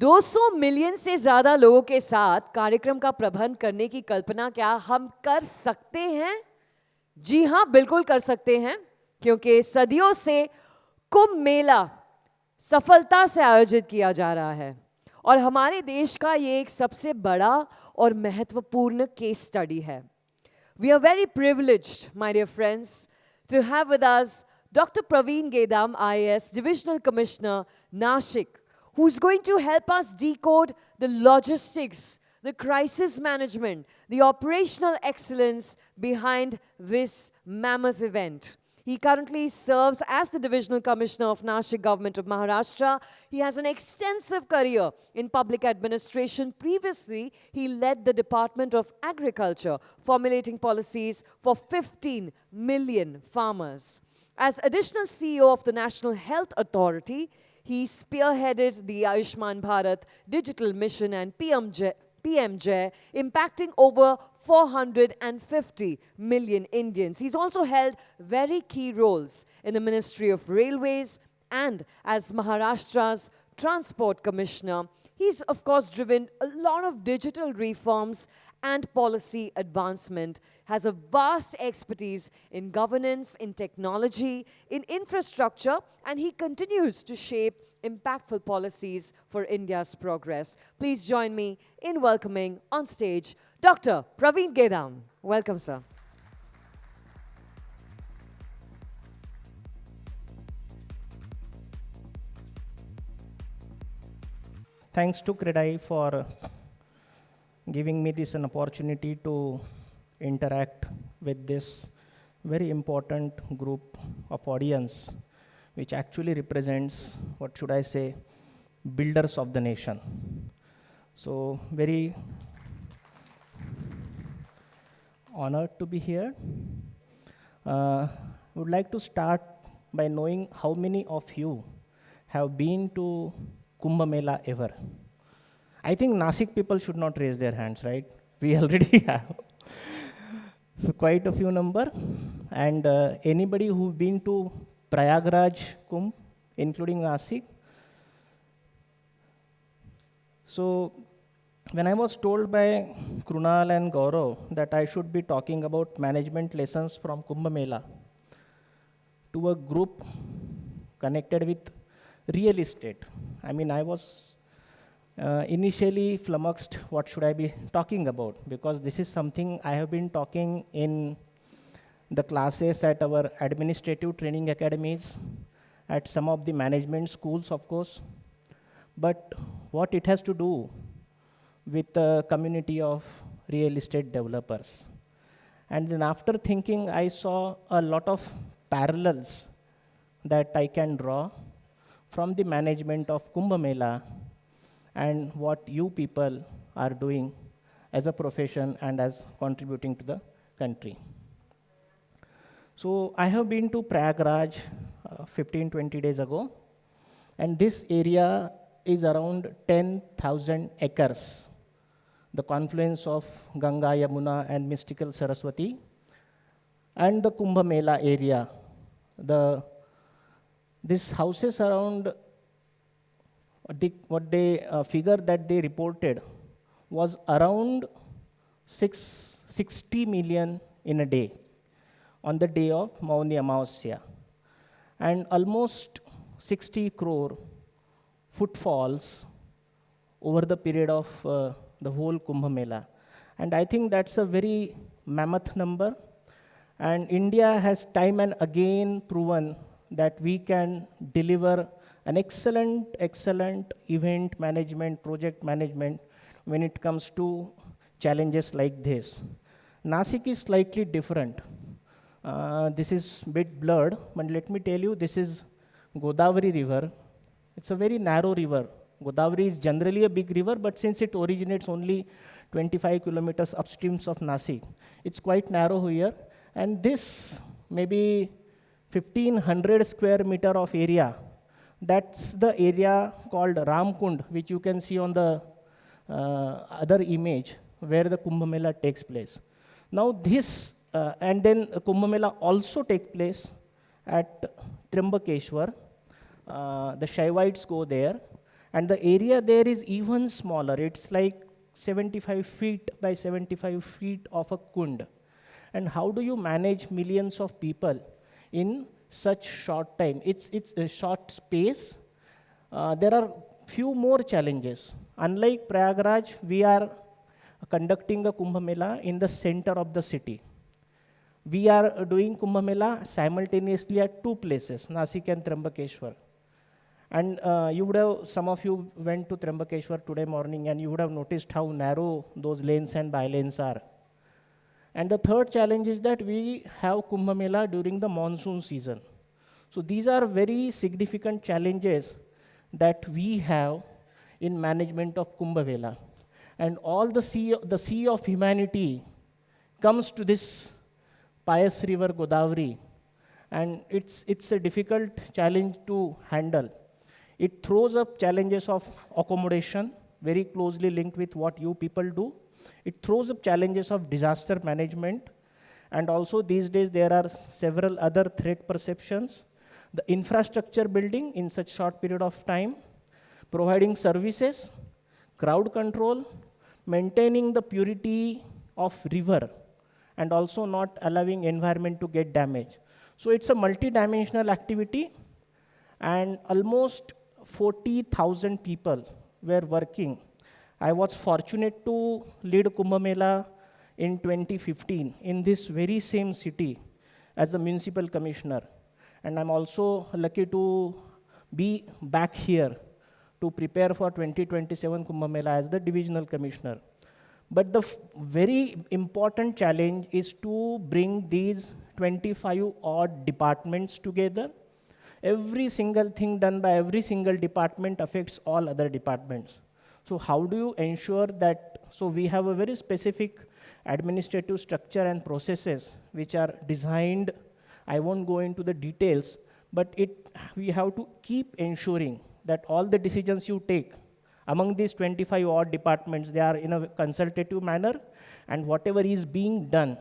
200 million से ज़्यादा लोगों के साथ कार्यक्रम का प्रबंध करने की कल्पना क्या हम कर सकते हैं? जी हाँ, बिल्कुल कर सकते हैं, क्योंकि सदियों से कुंभ मेला सफलता से आयोजित किया जा रहा है और हमारे देश का ये एक सबसे बड़ा और महत्वपूर्ण केस स्टडी है. We are very privileged, my dear friends, to have with us Dr. Pravin Gedam, IAS, Divisional Commissioner, Nashik, who's going to help us decode the logistics, the crisis management, the operational excellence behind this mammoth event. He currently serves as the Divisional Commissioner of Nashik Government of Maharashtra. He has an extensive career in public administration. Previously, he led the Department of Agriculture, formulating policies for 15 million farmers. As additional CEO of the National Health Authority, he spearheaded the Ayushman Bharat Digital Mission and PMJ, impacting over 450 million Indians. He's also held very key roles in the Ministry of Railways and as Maharashtra's Transport Commissioner. He's, of course, driven a lot of digital reforms and policy advancement, has a vast expertise in governance, in technology, in infrastructure, and he continues to shape impactful policies for India's progress. Please join me in welcoming on stage Dr. Pravin Gedam. Welcome, sir. Thanks to CREDAI for giving me this an opportunity to interact with this very important group of audience, which actually represents, what should I say, builders of the nation. So very honored to be here. Would like to start by knowing how many of you have been to Kumbh Mela ever. I think Nashik people should not raise their hands, right? We already have. So quite a few number. And anybody who've been to Prayagraj Kumbh, including Nashik? So when I was told by Krunal and Gaurav that I should be talking about management lessons from Kumbh Mela to a group connected with real estate, I mean, I was initially flummoxed, what should I be talking about? Because this is something I have been talking in the classes at our administrative training academies, at some of the management schools, of course. But what it has to do with the community of real estate developers. And then after thinking, I saw a lot of parallels that I can draw from the management of Kumbh Mela and what you people are doing as a profession and as contributing to the country. So I have been to Prayagraj 15-20 days ago, and this area is around 10,000 acres, the confluence of Ganga, Yamuna, and mystical Saraswati, and the Kumbh Mela area. These houses around, what they figure that they reported was around 60 million in a day, on the day of Mauni Amavasya, and almost 60 crore footfalls over the period of the whole Kumbh Mela. And I think that's a very mammoth number. And India has time and again proven that we can deliver an excellent event management, project management when it comes to challenges like this. Nashik is slightly different. This is a bit blurred, but let me tell you, this is Godavari River. It's a very narrow river. Godavari is generally a big river, but since it originates only 25 kilometers upstream of Nashik, it's quite narrow here. And this maybe 1,500 square meter of area, that's the area called Ramkund, which you can see on the other image, where the Kumbh Mela takes place. Now this, and then Kumbh Mela also takes place at Trimbakeshwar. The Shaivites go there, And the area there is even smaller. It's like 75 feet by 75 feet of a kund. And how do you manage millions of people in such short time? It's a short space. There are few more challenges. Unlike Prayagraj, we are conducting a Kumbh Mela in the center of the city. We are doing Kumbh Mela simultaneously at two places, Nashik and Trimbakeshwar. And you would have, some of you went to Trimbakeshwar today morning and you would have noticed how narrow those lanes and by-lanes are. And the third challenge is that we have Kumbh Mela during the monsoon season. So these are very significant challenges that we have in management of Kumbh Mela. And all the sea of humanity comes to this pious river Godavari, and it's a difficult challenge to handle. It throws up challenges of accommodation, very closely linked with what you people do. It throws up challenges of disaster management, and also these days there are several other threat perceptions. The infrastructure building in such short period of time, providing services, crowd control, maintaining the purity of river, and also not allowing environment to get damaged. So it's a multi-dimensional activity, and almost 40,000 people were working. I was fortunate to lead Kumbh Mela in 2015 in this very same city as the municipal commissioner. And I'm also lucky to be back here to prepare for 2027 Kumbh Mela as the divisional commissioner. But the very important challenge is to bring these 25 odd departments together. Every single thing done by every single department affects all other departments. So how do you ensure that, so we have a very specific administrative structure and processes which are designed. I won't go into the details, but we have to keep ensuring that all the decisions you take among these 25 odd departments, they are in a consultative manner, and whatever is being done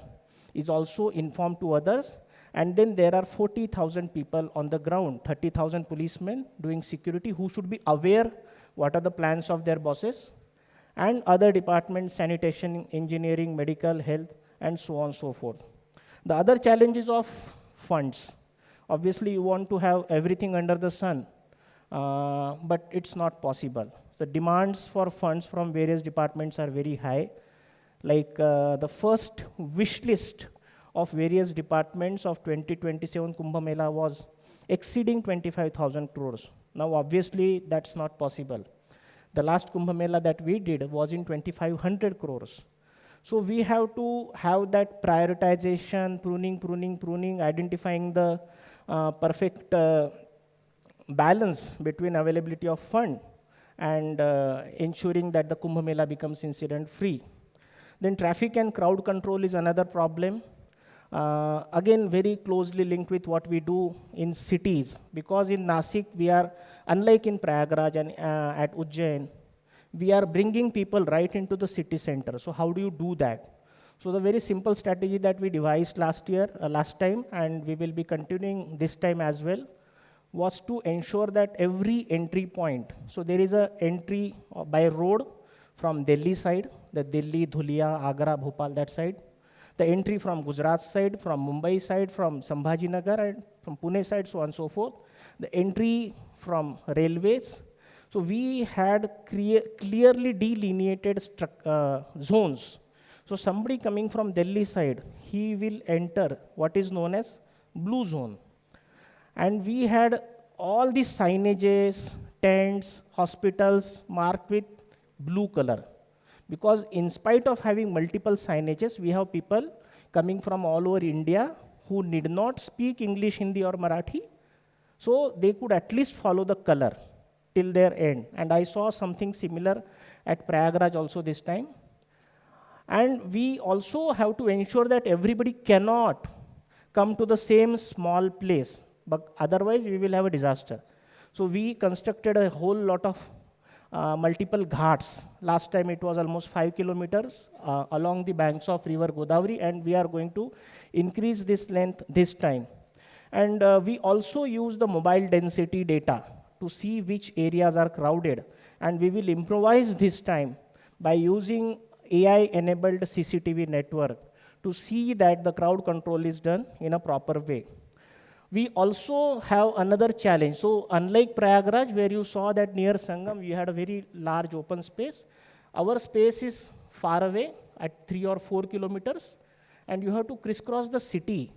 is also informed to others. And then there are 40,000 people on the ground, 30,000 policemen doing security who should be aware what are the plans of their bosses, and other departments, sanitation, engineering, medical, health, and so on and so forth. The other challenge is of funds. Obviously, you want to have everything under the sun, but it's not possible. The demands for funds from various departments are very high. Like the first wish list of various departments of 2027 Kumbh Mela was exceeding 25,000 crores. Now, obviously, that's not possible. The last Kumbh Mela that we did was in 2,500 crores. So we have to have that prioritization, pruning, identifying the perfect balance between availability of fund and ensuring that the Kumbh Mela becomes incident-free. Then traffic and crowd control is another problem. Again, very closely linked with what we do in cities, because in Nashik, we are, unlike in Prayagraj and at Ujjain, we are bringing people right into the city center. So how do you do that? So the very simple strategy that we devised last time, and we will be continuing this time as well, was to ensure that every entry point, so there is a entry by road from Delhi side, the Delhi, Dhulia, Agra, Bhopal, that side. The entry from Gujarat side, from Mumbai side, from Sambhajinagar, and from Pune side, so on and so forth. The entry from railways. So we had clearly delineated zones. So somebody coming from Delhi side, he will enter what is known as blue zone. And we had all these signages, tents, hospitals marked with blue color. Because in spite of having multiple signages, we have people coming from all over India who need not speak English, Hindi or Marathi. So they could at least follow the color till their end. And I saw something similar at Prayagraj also this time. And we also have to ensure that everybody cannot come to the same small place, but otherwise we will have a disaster. So we constructed a whole lot of multiple ghats. Last time it was almost 5 kilometers along the banks of river Godavari, and we are going to increase this length this time. And we also use the mobile density data to see which areas are crowded. And we will improvise this time by using AI-enabled CCTV network to see that the crowd control is done in a proper way. We also have another challenge. So unlike Prayagraj, where you saw that near Sangam, we had a very large open space, our space is far away at 3 or 4 kilometers, and you have to crisscross the city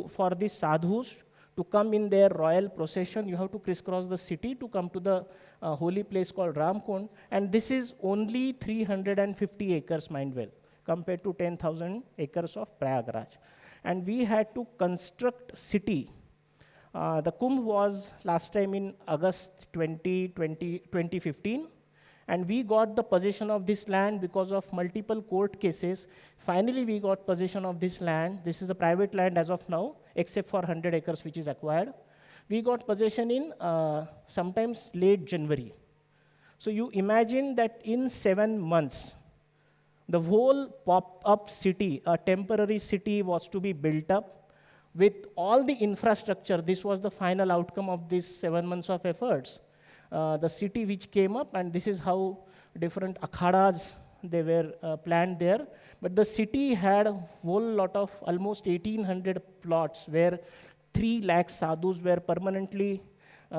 for these sadhus to come in their royal procession. You have to crisscross the city to come to the holy place called Ramkund, and this is only 350 acres, mind well, compared to 10,000 acres of Prayagraj. And we had to construct city. The Kumbh was last time in August 2015, and we got the possession of this land because of multiple court cases. Finally, we got possession of this land. This is a private land as of now, except for 100 acres which is acquired. We got possession in sometimes late January. So you imagine that in 7 months, the whole pop-up city, a temporary city, was to be built up with all the infrastructure. This was the final outcome of these 7 months of efforts. The city which came up, and this is how different akhadas they were planned there. But the city had a whole lot of almost 1,800 plots where 3 lakh sadhus were permanently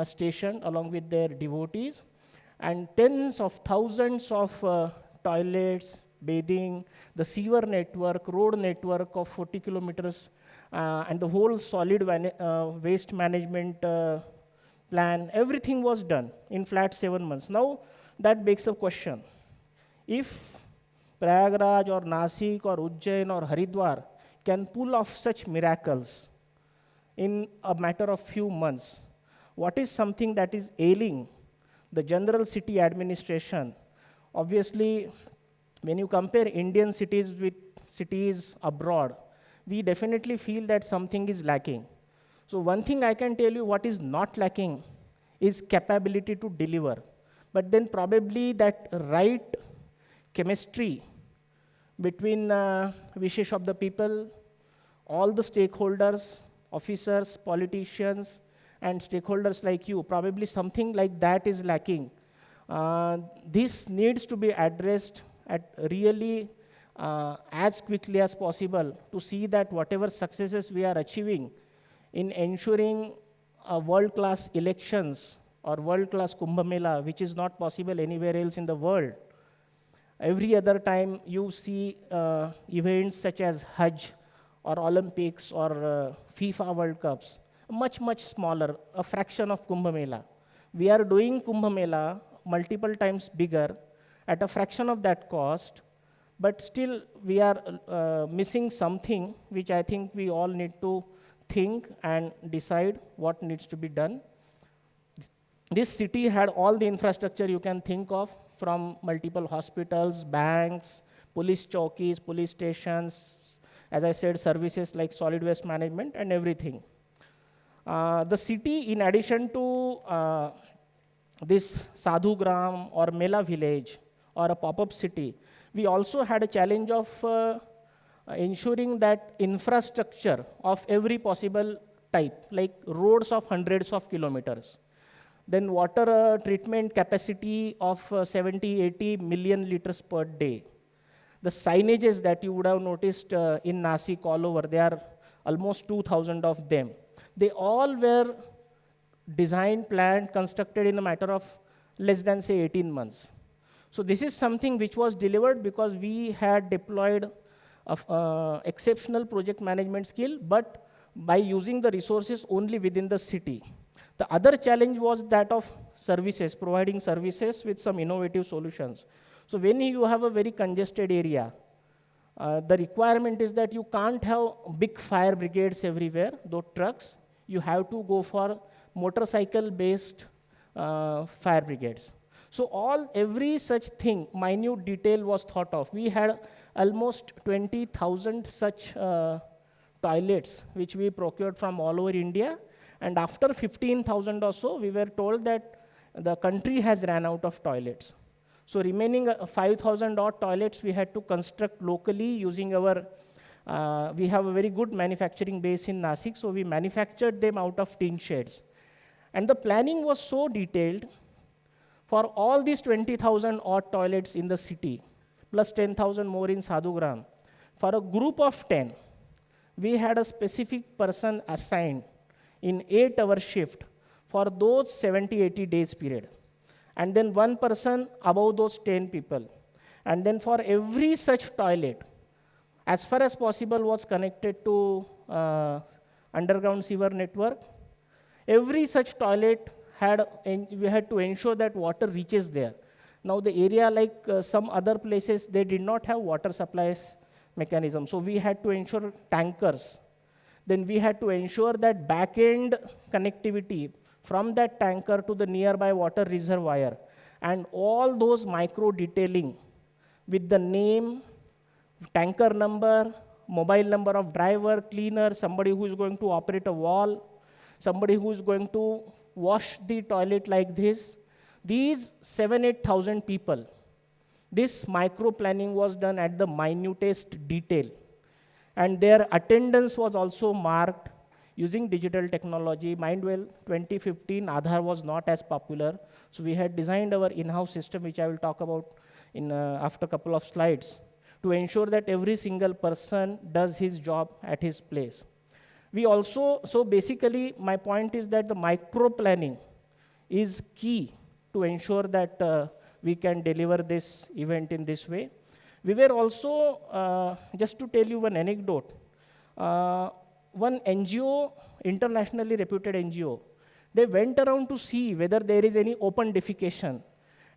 stationed along with their devotees, and tens of thousands of toilets, bathing, the sewer network, road network of 40 kilometers, and the whole solid waste management plan, everything was done in flat 7 months. Now, that begs a question. If Prayagraj or Nashik or Ujjain or Haridwar can pull off such miracles in a matter of few months, what is something that is ailing the general city administration? Obviously, when you compare Indian cities with cities abroad, we definitely feel that something is lacking. So one thing I can tell you, what is not lacking is capability to deliver. But then probably that right chemistry between wishes of the people, all the stakeholders, officers, politicians, and stakeholders like you, probably something like that is lacking. This needs to be addressed at really as quickly as possible to see that whatever successes we are achieving in ensuring world-class elections or world-class Kumbh Mela, which is not possible anywhere else in the world. Every other time you see events such as Hajj or Olympics or FIFA World Cups, much, much smaller, a fraction of Kumbh Mela. We are doing Kumbh Mela multiple times bigger at a fraction of that cost, but still we are missing something which I think we all need to think and decide what needs to be done. This city had all the infrastructure you can think of, from multiple hospitals, banks, police chowkis, police stations, as I said, services like solid waste management and everything. The city, in addition to this Sadhu Gram or Mela village or a pop-up city, we also had a challenge of ensuring that infrastructure of every possible type, like roads of hundreds of kilometers, then water treatment capacity of 70, 80 million liters per day. The signages that you would have noticed in Nashik all over, there are almost 2,000 of them. They all were designed, planned, constructed in a matter of less than, say, 18 months. So this is something which was delivered because we had deployed exceptional project management skill, but by using the resources only within the city. The other challenge was that of services, providing services with some innovative solutions. So when you have a very congested area, the requirement is that you can't have big fire brigades everywhere, those trucks. You have to go for motorcycle-based fire brigades. So every such thing, minute detail was thought of. We had almost 20,000 such toilets, which we procured from all over India. And after 15,000 or so, we were told that the country has ran out of toilets. So remaining 5,000 odd toilets, we had to construct locally using our, we have a very good manufacturing base in Nashik, so we manufactured them out of tin sheds. And the planning was so detailed for all these 20,000 odd toilets in the city, plus 10,000 more in Sadhugram. For a group of 10, we had a specific person assigned in 8-hour shift for those 70, 80 days period. And then one person above those 10 people. And then for every such toilet, as far as possible was connected to underground sewer network. Every such toilet we had to ensure that water reaches there. Now the area, like some other places, they did not have water supplies mechanism. So we had to ensure tankers. Then we had to ensure that back-end connectivity from that tanker to the nearby water reservoir, and all those micro detailing with the name, tanker number, mobile number of driver, cleaner, somebody who is going to operate a wall, somebody who is going to wash the toilet like this. These 7,000-8,000 people, this micro planning was done at the minutest detail. And their attendance was also marked using digital technology. Mind well, 2015, Aadhaar was not as popular. So we had designed our in-house system, which I will talk about in after a couple of slides, to ensure that every single person does his job at his place. We also, so basically my point is that the micro planning is key to ensure that we can deliver this event in this way. We were also, just to tell you one anecdote, one NGO, internationally reputed NGO, they went around to see whether there is any open defecation.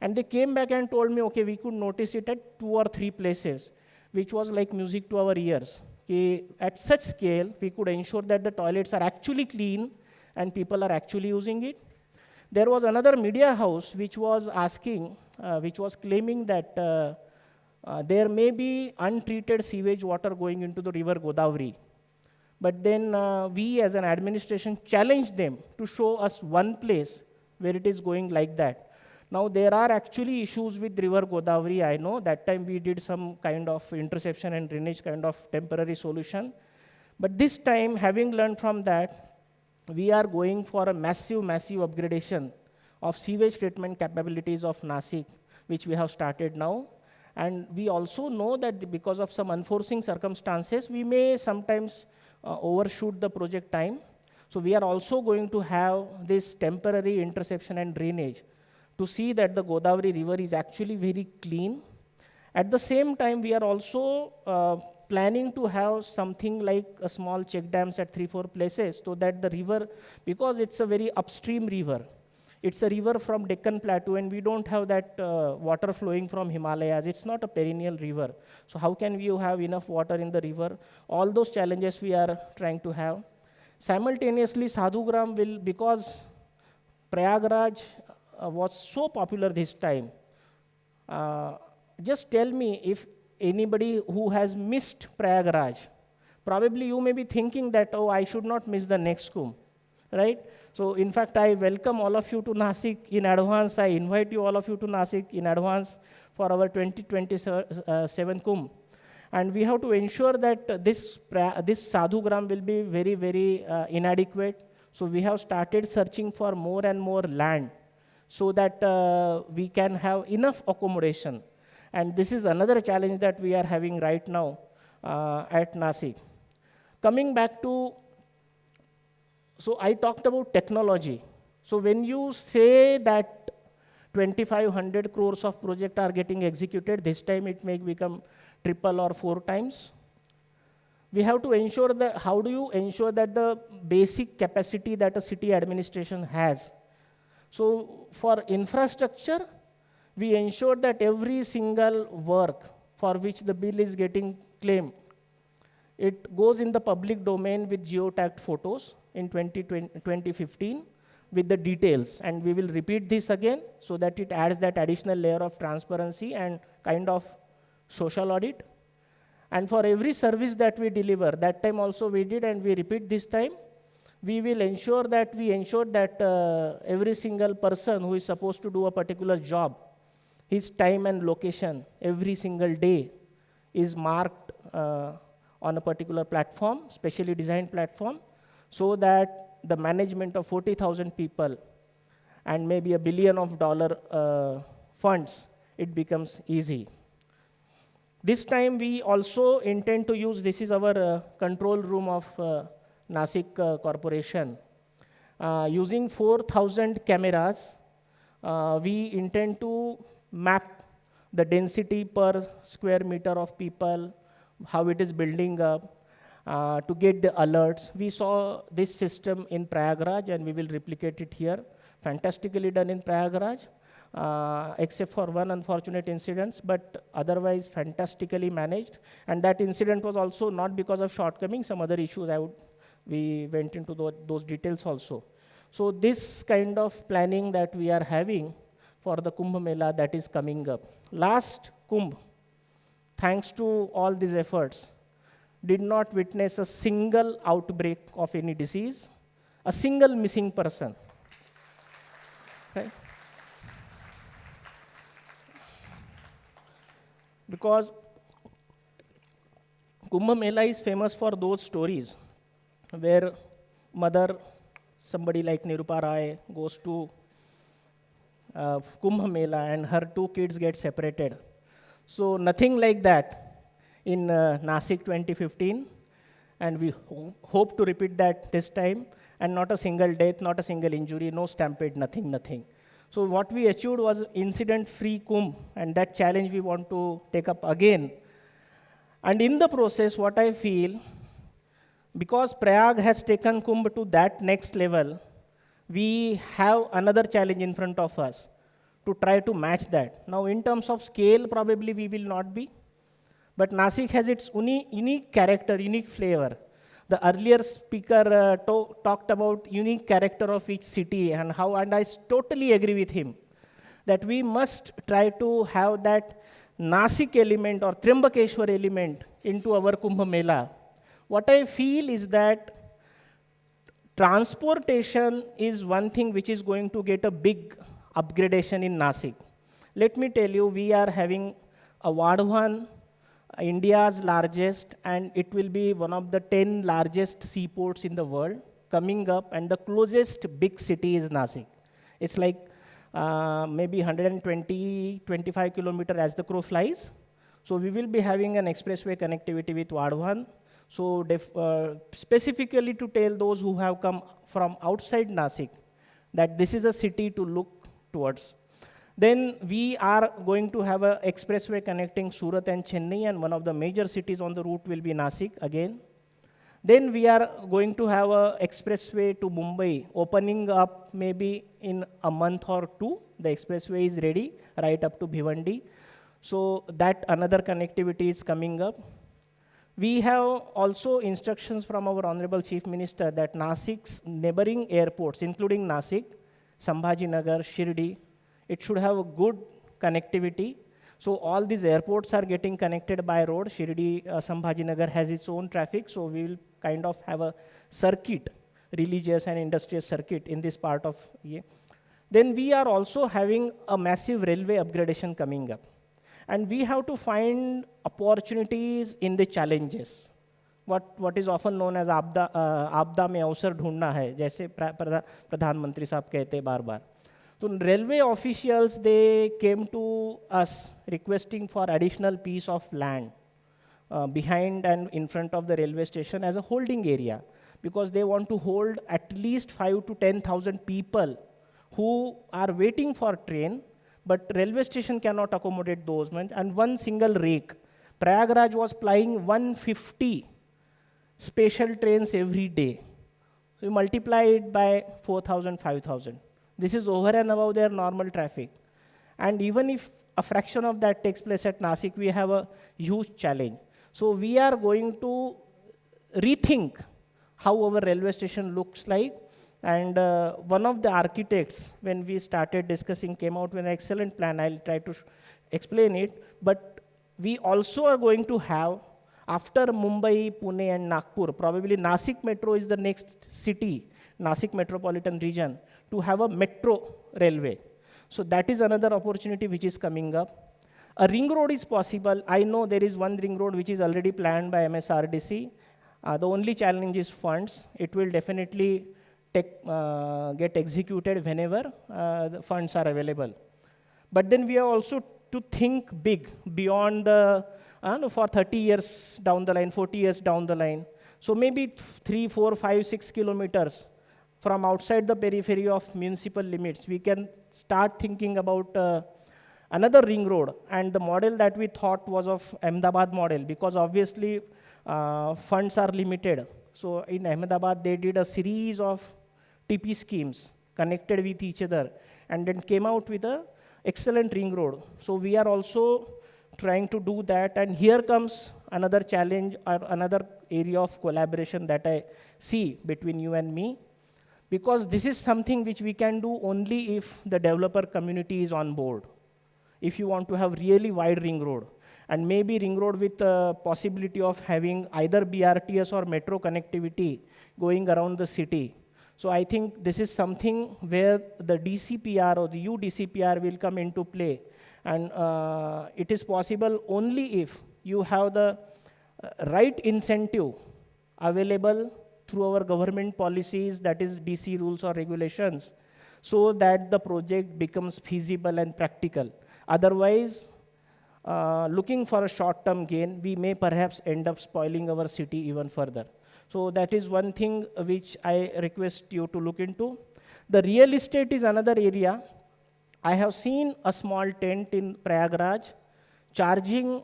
And they came back and told me, okay, we could notice it at 2 or 3 places, which was like music to our ears. Okay, at such scale, we could ensure that the toilets are actually clean and people are actually using it. There was another media house which was asking, which was claiming that there may be untreated sewage water going into the river Godavari. But then we as an administration challenged them to show us one place where it is going like that. Now there are actually issues with river Godavari, I know. That time we did some kind of interception and drainage kind of temporary solution. But this time, having learned from that, we are going for a massive upgradation of sewage treatment capabilities of Nashik, which we have started now. And we also know that because of some unforeseen circumstances, we may sometimes overshoot the project time. So we are also going to have this temporary interception and drainage to see that the Godavari river is actually very clean. At the same time, we are also planning to have something like a small check dams at 3-4 places, so that the river, because it's a very upstream river, it's a river from Deccan Plateau, and we don't have that water flowing from Himalayas. It's not a perennial river. So how can we have enough water in the river? All those challenges we are trying to have. Simultaneously, Sadhugram will, because Prayagraj was so popular this time. Just tell me if anybody who has missed Prayagraj, probably you may be thinking that, oh, I should not miss the next Kumbh, right? So in fact, I welcome all of you to Nashik in advance. I invite you all of you to Nashik in advance for our 2027 Kumbh. And we have to ensure that this Sadhugram will be very, very inadequate. So we have started searching for more and more land so that we can have enough accommodation. And this is another challenge that we are having right now at Nashik. Coming back to, so I talked about technology. So when you say that 2,500 crores of project are getting executed, this time it may become triple or 4 times. We have to ensure that, how do you ensure that the basic capacity that a city administration has? So for infrastructure, we ensure that every single work for which the bill is getting claimed, it goes in the public domain with geotagged photos in 2015 with the details. And we will repeat this again so that it adds that additional layer of transparency and kind of social audit. And for every service that we deliver, that time also we did and we repeat this time, we will ensure that every single person who is supposed to do a particular job, his time and location every single day is marked on a particular platform, specially designed platform, so that the management of 40,000 people and maybe $1 billion funds, it becomes easy. This time we also intend to use, this is our control room of Nashik Corporation. Using 4,000 cameras, we intend to map the density per square meter of people, how it is building up, to get the alerts. We saw this system in Prayagraj and we will replicate it here. Fantastically done in Prayagraj, except for one unfortunate incident, but otherwise fantastically managed. And that incident was also not because of shortcomings, some other issues we went into those details also. So this kind of planning that we are having for the Kumbh Mela that is coming up. Last Kumbh, thanks to all these efforts, did not witness a single outbreak of any disease, a single missing person. Right? Because Kumbh Mela is famous for those stories where mother, somebody like Nirupa Rai, goes to Kumbh Mela and her 2 kids get separated. So nothing like that in Nashik 2015, and we hope to repeat that this time, and not a single death, not a single injury, no stampede, nothing. So what we achieved was incident-free Kumbh, and that challenge we want to take up again. And in the process, what I feel, because Prayag has taken Kumbh to that next level, we have another challenge in front of us to try to match that. Now, in terms of scale, probably we will not be, but Nashik has its unique character, unique flavor. The earlier speaker talked about unique character of each city and how, and I totally agree with him, that we must try to have that Nashik element or Trimbakeshwar element into our Kumbh Mela. What I feel is that transportation is one thing which is going to get a big upgradation in Nashik. Let me tell you, we are having a Vadhavan, India's largest, and it will be one of the 10 largest seaports in the world coming up, and the closest big city is Nashik. It's like maybe 120-25 kilometers as the crow flies. So we will be having an expressway connectivity with Vadhavan. So specifically to tell those who have come from outside Nashik that this is a city to look towards. Then we are going to have an expressway connecting Surat and Chennai, and one of the major cities on the route will be Nashik again. Then we are going to have an expressway to Mumbai, opening up maybe in a month or 2. The expressway is ready, right up to Bhiwandi. So that another connectivity is coming up. We have also instructions from our Honorable Chief Minister that Nasik's neighboring airports, including Nashik, Sambhajinagar, Shirdi, it should have a good connectivity. So all these airports are getting connected by road. Shirdi, Sambhajinagar has its own traffic, so we will kind of have a circuit, religious and industrial circuit in this part of Ye. Then we are also having a massive railway upgradation coming up. And we have to find opportunities in the challenges. What is often known as आपदा में अवसर ढूंढना है, जैसे प्रधानमंत्री साहब कहते हैं बार-बार. So railway officials, they came to us requesting for additional piece of land behind and in front of the railway station as a holding area, because they want to hold at least 5,000 to 10,000 people who are waiting for train, but railway station cannot accommodate those, and one single rake. Prayagraj was plying 150 special trains every day. So you multiply it by 4,000, 5,000. This is over and above their normal traffic. And even if a fraction of that takes place at Nashik, we have a huge challenge. So we are going to rethink how our railway station looks like. And one of the architects, when we started discussing, came out with an excellent plan. I'll try to explain it. But we also are going to have, after Mumbai, Pune, and Nagpur, probably Nashik Metro is the next city, Nashik metropolitan region, to have a metro railway. So that is another opportunity which is coming up. A ring road is possible. I know there is one ring road which is already planned by MSRDC. The only challenge is funds. It will definitely get executed whenever the funds are available. But then we have also to think big beyond the, no, for 30 years down the line, 40 years down the line. So maybe 3, 4, 5, 6 kilometers from outside the periphery of municipal limits, we can start thinking about another ring road. And the model that we thought was of Ahmedabad model, because obviously funds are limited. So in Ahmedabad, they did a series of TP schemes connected with each other and then came out with a excellent ring road. So we are also trying to do that. And here comes another challenge or another area of collaboration that I see between you and me, because this is something which we can do only if the developer community is on board. If you want to have really wide ring road, and maybe ring road with the possibility of having either BRTS or metro connectivity going around the city. So I think this is something where the DCPR or the UDCPR will come into play. And it is possible only if you have the right incentive available through our government policies, that is DC rules or regulations, so that the project becomes feasible and practical. Otherwise, looking for a short-term gain, we may perhaps end up spoiling our city even further. So that is one thing which I request you to look into. The real estate is another area. I have seen a small tent in Prayagraj charging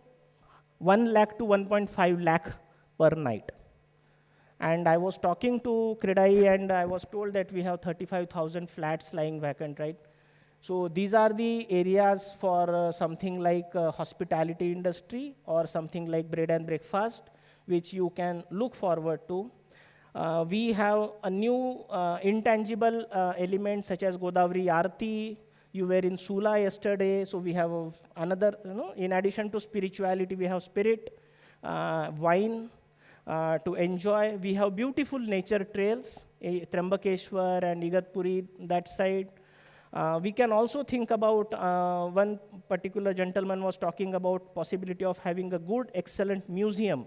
1 lakh to 1.5 lakh per night. And I was talking to CREDAI and I was told that we have 35,000 flats lying vacant, right? So these are the areas for something like hospitality industry or something like bread and breakfast, which you can look forward to. We have a new intangible element such as Godavari Aarti. You were in Sula yesterday, so we have another, in addition to spirituality, we have spirit, wine to enjoy. We have beautiful nature trails, Trambakeshwar and Igatpuri, that side. We can also think about, one particular gentleman was talking about possibility of having a good, excellent museum,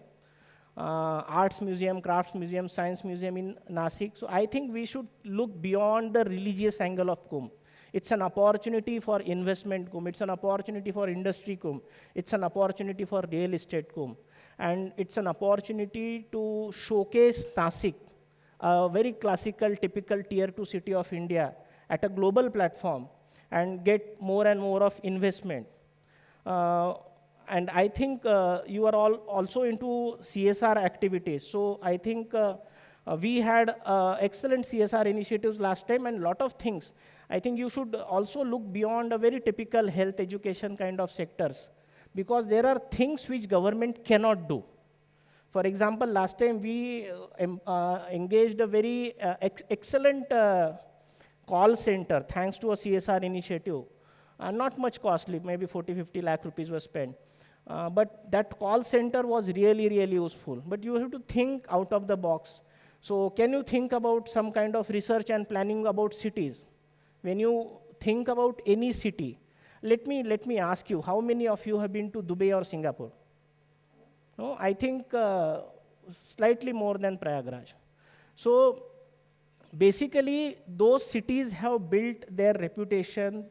arts museum, crafts museum, science museum in Nashik. So I think we should look beyond the religious angle of Kumbh. It's an opportunity for investment Kumbh. It's an opportunity for industry Kumbh. It's an opportunity for real estate Kumbh. And it's an opportunity to showcase Nashik, a very classical, typical tier 2 city of India, at a global platform and get more and more of investment. And I think you are all also into CSR activities. So I think we had excellent CSR initiatives last time and a lot of things. I think you should also look beyond a very typical health education kind of sectors, because there are things which government cannot do. For example, last time we engaged a very excellent call center thanks to a CSR initiative. Not much costly, maybe 40-50 lakh rupees was spent. But that call center was really, really useful. But you have to think out of the box. So can you think about some kind of research and planning about cities? When you think about any city, let me ask you, how many of you have been to Dubai or Singapore? No, I think slightly more than Prayagraj. So basically, those cities have built their reputation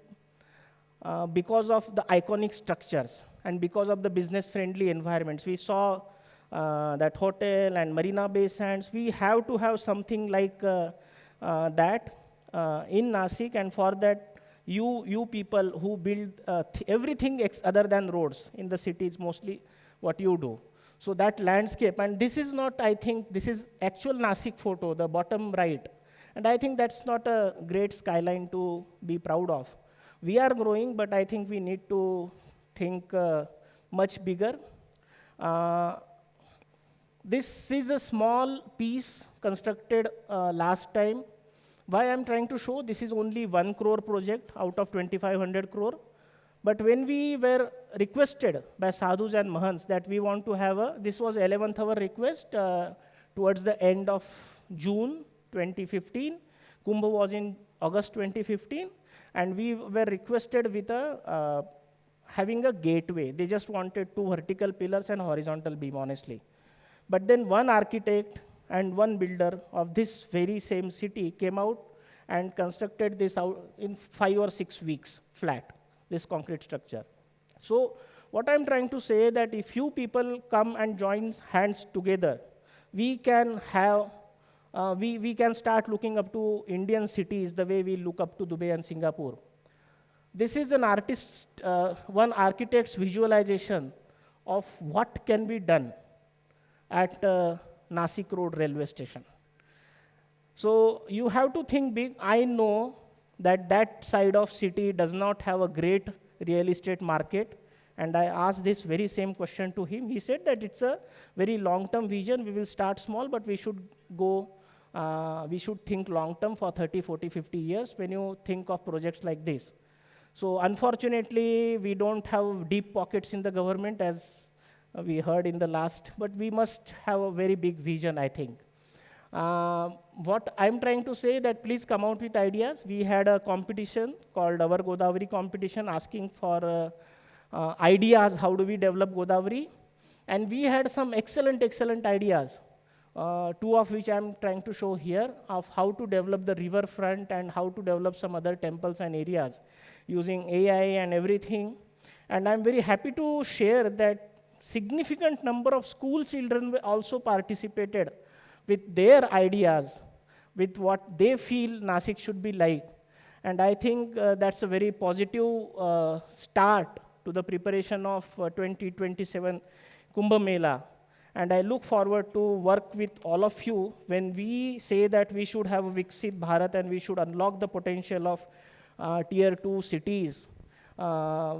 because of the iconic structures and because of the business-friendly environments. We saw that hotel and Marina Bay Sands. We have to have something like that in Nashik, and for that, you people who build everything other than roads in the city is mostly what you do. So that landscape, and this is not, I think, this is actual Nashik photo, the bottom right. And I think that's not a great skyline to be proud of. We are growing, but I think we need to think much bigger. This is a small piece constructed last time. Why I'm trying to show, this is only 1 crore project out of 2,500 crore. But when we were requested by sadhus and mahants that we want to have this was 11th hour request towards the end of June 2015. Kumbh was in August 2015. And we were requested with having a gateway. They just wanted 2 vertical pillars and horizontal beam, honestly. But then one architect and one builder of this very same city came out and constructed this out in 5 or 6 weeks flat, this concrete structure. So what I'm trying to say that if you people come and join hands together, we can have, we can start looking up to Indian cities the way we look up to Dubai and Singapore. This is an artist, one architect's visualization of what can be done at Nashik Road railway station. So you have to think big. I know that that side of city does not have a great real estate market. And I asked this very same question to him. He said that it's a very long-term vision. We will start small, but we should go, we should think long-term for 30, 40, 50 years when you think of projects like this. So unfortunately, we don't have deep pockets in the government as we heard in the last, but we must have a very big vision, I think. What I'm trying to say that please come out with ideas. We had a competition called Our Godavari competition asking for ideas, how do we develop Godavari? And we had some excellent ideas, two of which I'm trying to show here, of how to develop the riverfront and how to develop some other temples and areas using AI and everything. And I'm very happy to share that significant number of school children also participated with their ideas, with what they feel Nashik should be like. And I think that's a very positive start to the preparation of 2027 Kumbh Mela. And I look forward to work with all of you when we say that we should have a Viksit Bharat and we should unlock the potential of tier 2 cities.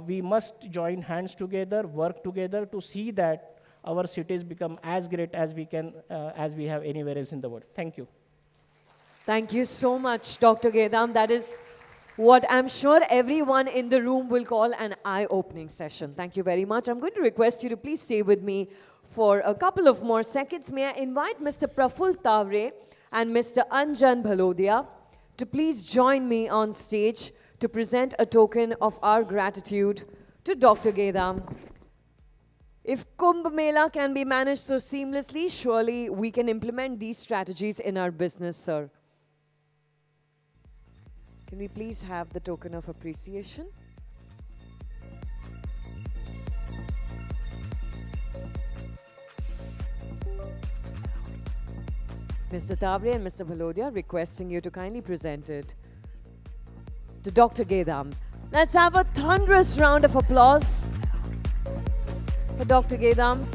We must join hands together, work together to see that our cities become as great as we can, as we have anywhere else in the world. Thank you. Thank you so much, Dr. Gedam. That is what I'm sure everyone in the room will call an eye-opening session. Thank you very much. I'm going to request you to please stay with me for a couple of more seconds. May I invite Mr. Praful Tavre and Mr. Anjan Bhalodia to please join me on stage to present a token of our gratitude to Dr. Gedam. If Kumbh Mela can be managed so seamlessly, surely we can implement these strategies in our business, sir. Can we please have the token of appreciation? Mr. Tavre and Mr. Bhalodia requesting you to kindly present it to Dr. Gedam. Let's have a thunderous round of applause for Dr. Gedam.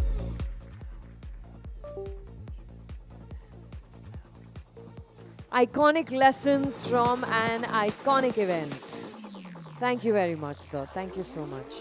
Iconic lessons from an iconic event. Thank you very much, sir. Thank you so much.